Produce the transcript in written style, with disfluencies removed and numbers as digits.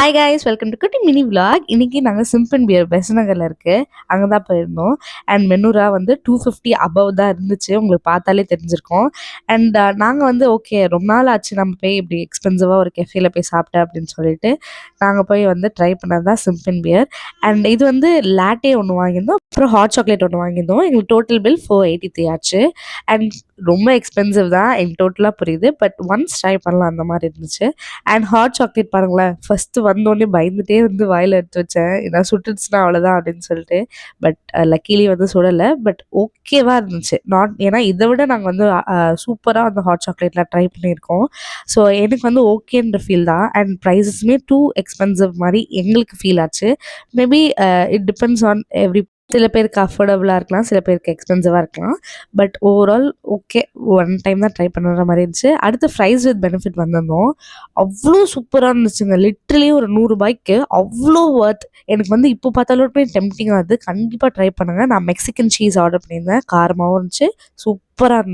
Hi guys, welcome to குட்டி mini vlog. இன்னைக்கு நாங்கள் சிம்பன் பியர் பெசன்ட் நகரில் இருக்கு, அங்கே தான் போயிருந்தோம். அண்ட் மெனூரா வந்து 250 அபவ் தான் இருந்துச்சு, உங்களுக்கு பார்த்தாலே தெரிஞ்சிருக்கும். அண்ட் நாங்கள் வந்து ஓகே, ரொம்ப நாள் ஆச்சு நம்ம போய் இப்படி எக்ஸ்பென்சிவாக ஒரு கெஃபேல போய் சாப்பிட்டேன் அப்படின்னு சொல்லிட்டு நாங்கள் போய் வந்து ட்ரை பண்ணது தான் சிம்பன் பியர். அண்ட் இது வந்து லாட்டே ஒன்று வாங்கியிருந்தோம், அப்புறம் ஹாட் சாக்லேட் ஒன்று வாங்கியிருந்தோம். எங்களுக்கு டோட்டல் பில் 483 ஆச்சு. அண்ட் ரொம்ப எக்ஸ்பென்சிவ் தான் எங்களுக்கு டோட்டலாக புரியுது, பட் ஒன்ஸ் ட்ரை பண்ணலாம் அந்த மாதிரி இருந்துச்சு. அண்ட் ஹாட் சாக்லேட் பாருங்களேன், ஃபஸ்ட்டு வந்தோடனே பயந்துட்டே வந்து வாயில் எடுத்து வச்சேன், ஏதாவது சுட்டுச்சுன்னா அவ்வளோதான் அப்படின்னு சொல்லிட்டு. பட் லக்கீலி வந்து சுடலை, பட் ஓகேவாக இருந்துச்சு. ஏன்னா இதை விட நாங்கள் வந்து சூப்பராக வந்து ஹாட் சாக்லேட்லாம் ட்ரை பண்ணியிருக்கோம். ஸோ எனக்கு வந்து ஓகேன்ற ஃபீல் தான். அண்ட் ப்ரைஸஸுமே டூ எக்ஸ்பென்சிவ் மாதிரி எங்களுக்கு ஃபீல் ஆச்சு. மேபி இட் டிபெண்ட்ஸ் ஆன் சில பேருக்கு அஃபோர்டபுளாக இருக்கலாம், சில பேருக்கு எக்ஸ்பென்சிவாக இருக்கலாம். But overall okay, one time தான் ட்ரை பண்ணுற மாதிரி இருந்துச்சு. அடுத்து ஃப்ரைஸ் வித் பெனிஃபிட் வந்திருந்தோம். அவ்வளோ சூப்பராக இருந்துச்சுங்க. லிட்ரலி ஒரு 100 ரூபாய்க்கு அவ்வளோ ஒர்த். எனக்கு வந்து இப்போ பார்த்தாலுமே டெம்ப்டிங்காக இருக்குது. கண்டிப்பாக ட்ரை பண்ணுங்கள். நான் மெக்சிகன் சீஸ் ஆர்டர் பண்ணியிருந்தேன், காரமாகவும் இருந்துச்சு, சூப்பராக இருந்துச்சு.